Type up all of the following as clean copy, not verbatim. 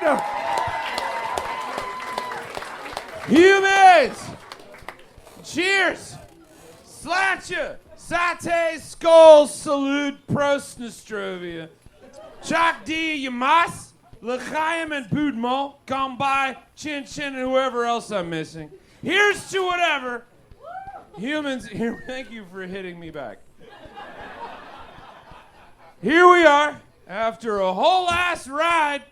No. Humans! Cheers! Slatcha! Sate, skol, salute, prost, nostrovia. Chak di yamas, l'chaim and boudmo, gambay, chin chin, and whoever else I'm missing. Here's to whatever. Humans, here, thank you for hitting me back. Here we are, after a whole ass ride.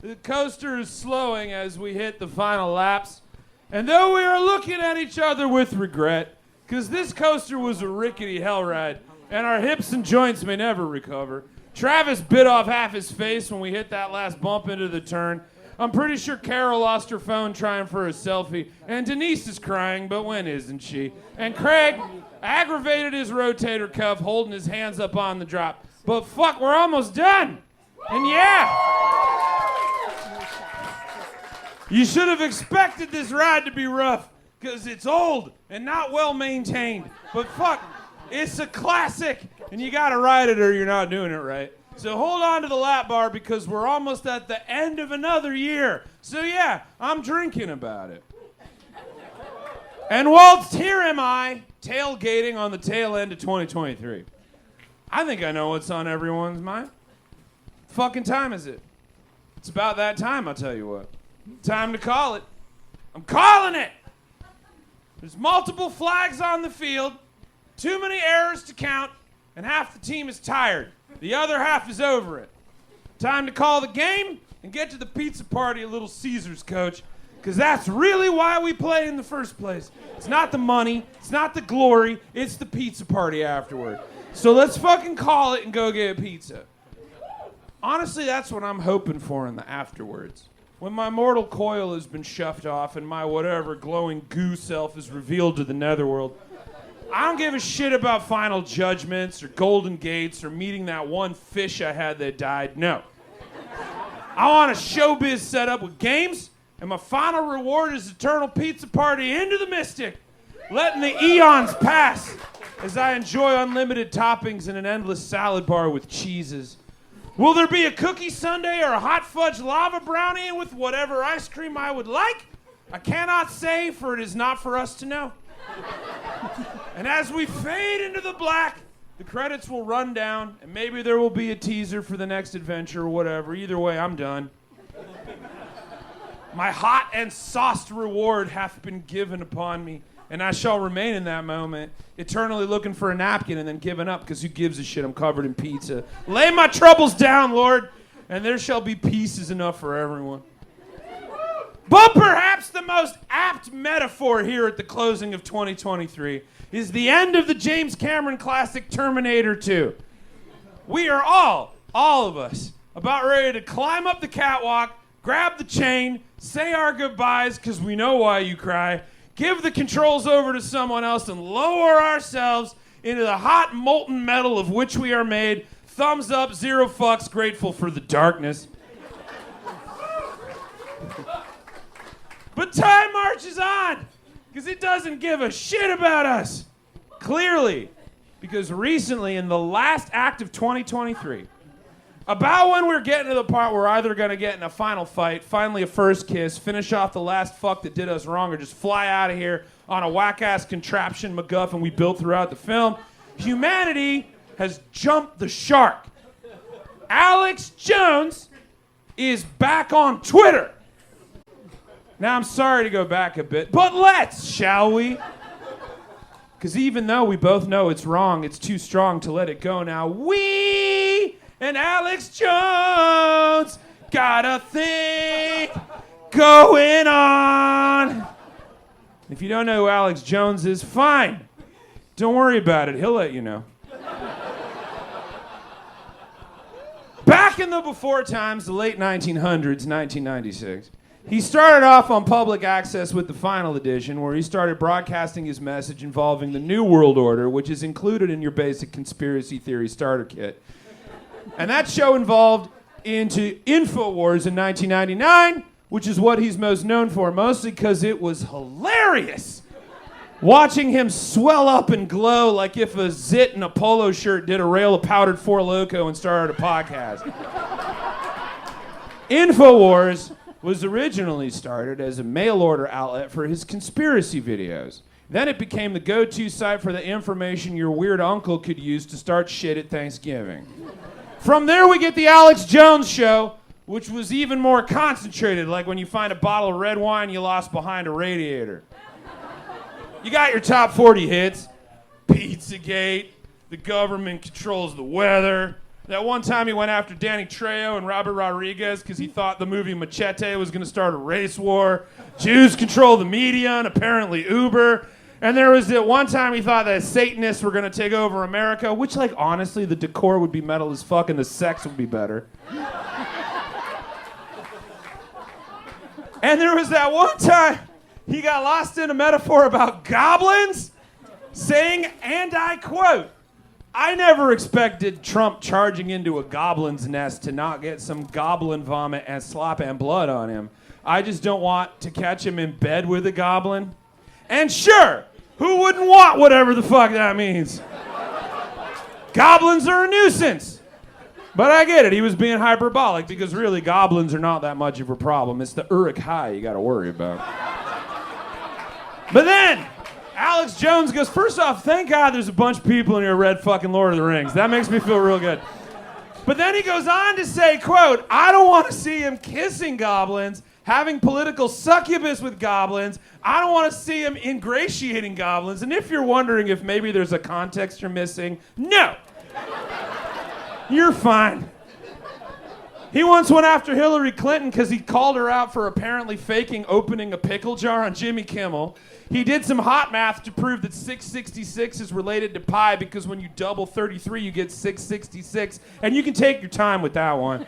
The coaster is slowing as we hit the final laps. And though we are looking at each other with regret, because this coaster was a rickety hell ride, and our hips and joints may never recover. Travis bit off half his face when we hit that last bump into the turn. I'm pretty sure Carol lost her phone trying for a selfie, and Denise is crying, but when isn't she? And Craig aggravated his rotator cuff, holding his hands up on the drop. But fuck, we're almost done. And yeah, you should have expected this ride to be rough, because it's old and not well maintained. But fuck, it's a classic, and you gotta ride it or you're not doing it right. So hold on to the lap bar, because we're almost at the end of another year. So yeah, I'm drinking about it. And whilst here am I, tailgating on the tail end of 2023. I think I know what's on everyone's mind. Fucking time is it? It's about that time, I'll tell you what. Time to call it. I'm calling it! There's multiple flags on the field, too many errors to count, and half the team is tired. The other half is over it. Time to call the game and get to the pizza party at Little Caesars, coach, because that's really why we play in the first place. It's not the money, it's not the glory, it's the pizza party afterward. So let's fucking call it and go get a pizza. Honestly, that's what I'm hoping for in the afterwards. When my mortal coil has been shoved off and my whatever glowing goo self is revealed to the netherworld, I don't give a shit about final judgments or golden gates or meeting that one fish I had that died. No. I want a showbiz setup with games, and my final reward is eternal pizza party into the mystic, letting the eons pass as I enjoy unlimited toppings and an endless salad bar with cheeses. Will there be a cookie sundae or a hot fudge lava brownie with whatever ice cream I would like? I cannot say, for it is not for us to know. And as we fade into the black, the credits will run down, and maybe there will be a teaser for the next adventure or whatever. Either way, I'm done. My hot and sauced reward hath been given upon me, and I shall remain in that moment, eternally looking for a napkin and then giving up, because who gives a shit? I'm covered in pizza. Lay my troubles down, Lord, and there shall be pieces enough for everyone. But perhaps the most apt metaphor here at the closing of 2023 is the end of the James Cameron classic Terminator 2. We are all of us, about ready to climb up the catwalk, grab the chain, say our goodbyes, because we know why you cry, give the controls over to someone else, and lower ourselves into the hot molten metal of which we are made. Thumbs up, zero fucks, grateful for the darkness. But time marches on, because it doesn't give a shit about us. Clearly, because recently in the last act of 2023, about when we're getting to the part where we're either going to get in a final fight, finally a first kiss, finish off the last fuck that did us wrong, or just fly out of here on a whack-ass contraption MacGuffin we built throughout the film, humanity has jumped the shark. Alex Jones is back on Twitter. Now, I'm sorry to go back a bit, but let's, shall we? Because even though we both know it's wrong, it's too strong to let it go now. We and Alex Jones got a thing going on. If you don't know who Alex Jones is, fine. Don't worry about it. He'll let you know. Back in the before times, the late 1900s, 1996, he started off on public access with the final edition, where he started broadcasting his message involving the New World Order, which is included in your basic conspiracy theory starter kit. And that show involved into InfoWars in 1999, which is what he's most known for, mostly because it was hilarious. Watching him swell up and glow like if a zit in a polo shirt did a rail of powdered Four Loko and started a podcast. InfoWars was originally started as a mail-order outlet for his conspiracy videos. Then it became the go-to site for the information your weird uncle could use to start shit at Thanksgiving. From there we get the Alex Jones Show, which was even more concentrated, like when you find a bottle of red wine you lost behind a radiator. You got your top 40 hits. Pizzagate, the government controls the weather. That one time he went after Danny Trejo and Robert Rodriguez because he thought the movie Machete was going to start a race war. Jews control the media and apparently Uber. And there was that one time he thought that Satanists were going to take over America, which, like, honestly, the decor would be metal as fuck and the sex would be better. And there was that one time he got lost in a metaphor about goblins, saying, and I quote, "I never expected Trump charging into a goblin's nest to not get some goblin vomit and slop and blood on him. I just don't want to catch him in bed with a goblin." And sure, who wouldn't want whatever the fuck that means? Goblins are a nuisance. But I get it, he was being hyperbolic because really goblins are not that much of a problem. It's the Uruk Hai you gotta worry about. But then, Alex Jones goes, first off, thank God there's a bunch of people in here who read fucking Lord of the Rings. That makes me feel real good. But then he goes on to say, quote, "I don't want to see him kissing goblins, having political succubus with goblins. I don't want to see him ingratiating goblins." And if you're wondering if maybe there's a context you're missing, no. You're fine. He once went after Hillary Clinton because he called her out for apparently faking opening a pickle jar on Jimmy Kimmel. He did some hot math to prove that 666 is related to pi because when you double 33, you get 666. And you can take your time with that one.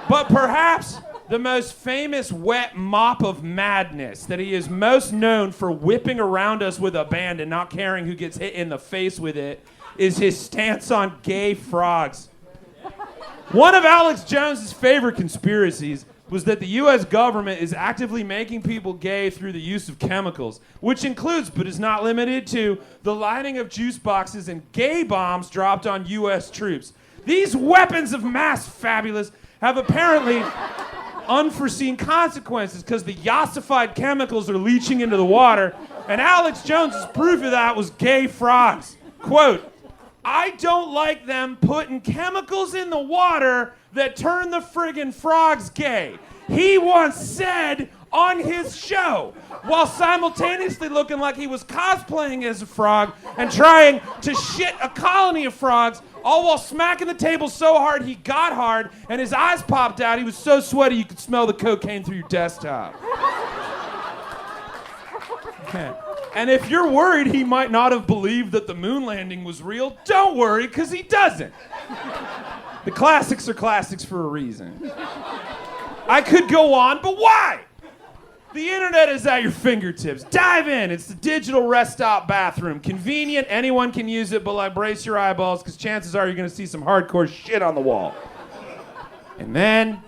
But perhaps the most famous wet mop of madness that he is most known for whipping around us with abandon and not caring who gets hit in the face with it is his stance on gay frogs. One of Alex Jones's favorite conspiracies was that the U.S. government is actively making people gay through the use of chemicals, which includes, but is not limited to, the lighting of juice boxes and gay bombs dropped on U.S. troops. These weapons of mass fabulous have apparently unforeseen consequences because the yassified chemicals are leaching into the water, and Alex Jones's proof of that was gay frogs. Quote, "I don't like them putting chemicals in the water that turn the friggin' frogs gay," he once said on his show, while simultaneously looking like he was cosplaying as a frog and trying to shit a colony of frogs, all while smacking the table so hard he got hard and his eyes popped out. He was so sweaty you could smell the cocaine through your desktop. Okay. And if you're worried he might not have believed that the moon landing was real, don't worry, because he doesn't. The classics are classics for a reason. I could go on, but why? The internet is at your fingertips. Dive in. It's the digital rest stop bathroom. Convenient, anyone can use it, but like brace your eyeballs, because chances are you're going to see some hardcore shit on the wall. And then,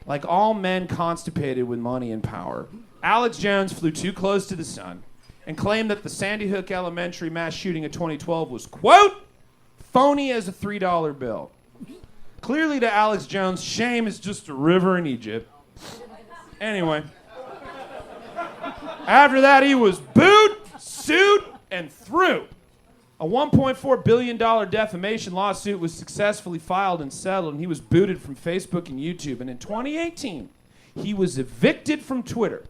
like all men constipated with money and power, Alex Jones flew too close to the sun and claimed that the Sandy Hook Elementary mass shooting of 2012 was, quote, "phony as a $3 bill." Clearly to Alex Jones, shame is just a river in Egypt. Anyway. After that, he was booed, sued, and through. A $1.4 billion defamation lawsuit was successfully filed and settled, and he was booted from Facebook and YouTube. And in 2018, he was evicted from Twitter.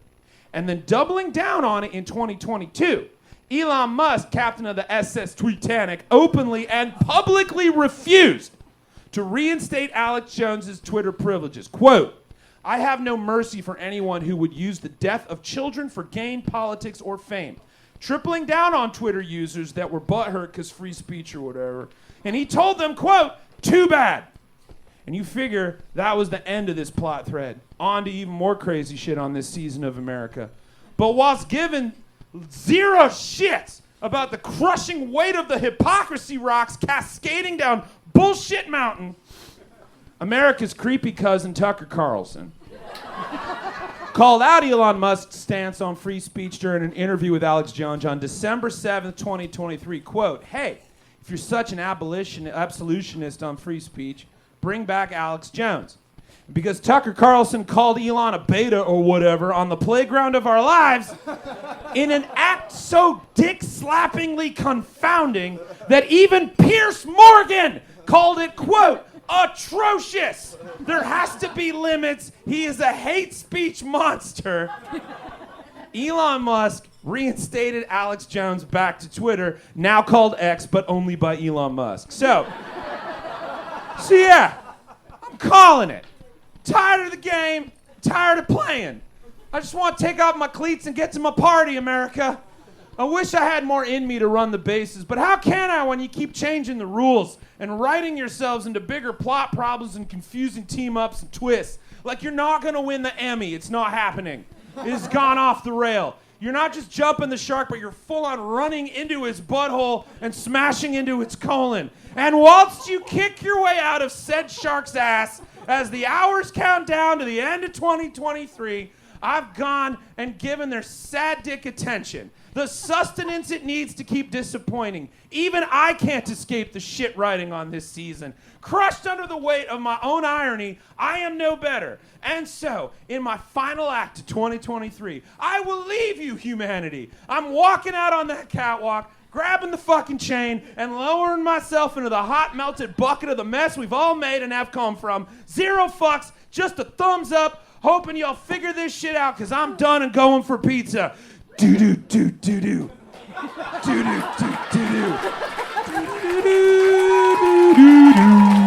And then doubling down on it in 2022, Elon Musk, captain of the SS Titanic, openly and publicly refused to reinstate Alex Jones's Twitter privileges. Quote, "I have no mercy for anyone who would use the death of children for gain, politics, or fame." Tripling down on Twitter users that were butthurt because free speech or whatever. And he told them, quote, "too bad." And you figure that was the end of this plot thread. On to even more crazy shit on this season of America. But whilst given zero shits about the crushing weight of the hypocrisy rocks cascading down Bullshit Mountain, America's creepy cousin Tucker Carlson called out Elon Musk's stance on free speech during an interview with Alex Jones on December 7th, 2023. Quote, "Hey, if you're such an absolutionist on free speech, bring back Alex Jones." Because Tucker Carlson called Elon a beta or whatever on the playground of our lives in an act so dick-slappingly confounding that even Pierce Morgan called it, quote, atrocious. There has to be limits. He is a hate speech monster. Elon Musk reinstated Alex Jones back to Twitter, now called X, but only by Elon Musk. So yeah, I'm calling it. Tired of the game, tired of playing. I just want to take off my cleats and get to my party, America. I wish I had more in me to run the bases, but how can I when you keep changing the rules and writing yourselves into bigger plot problems and confusing team-ups and twists? Like you're not going to win the Emmy. It's not happening. It has gone off the rail. You're not just jumping the shark, but you're full-on running into his butthole and smashing into its colon. And whilst you kick your way out of said shark's ass, as the hours count down to the end of 2023, I've gone and given their sad dick attention, the sustenance it needs to keep disappointing. Even I can't escape the shit writing on this season. Crushed under the weight of my own irony, I am no better. And so, in my final act of 2023, I will leave you, humanity. I'm walking out on that catwalk, grabbing the fucking chain, and lowering myself into the hot, melted bucket of the mess we've all made and have come from. Zero fucks, just a thumbs up, hoping y'all figure this shit out, because I'm done and going for pizza. Do-do-do-do-do. Do-do-do-do-do. Do-do-do-do-do-do.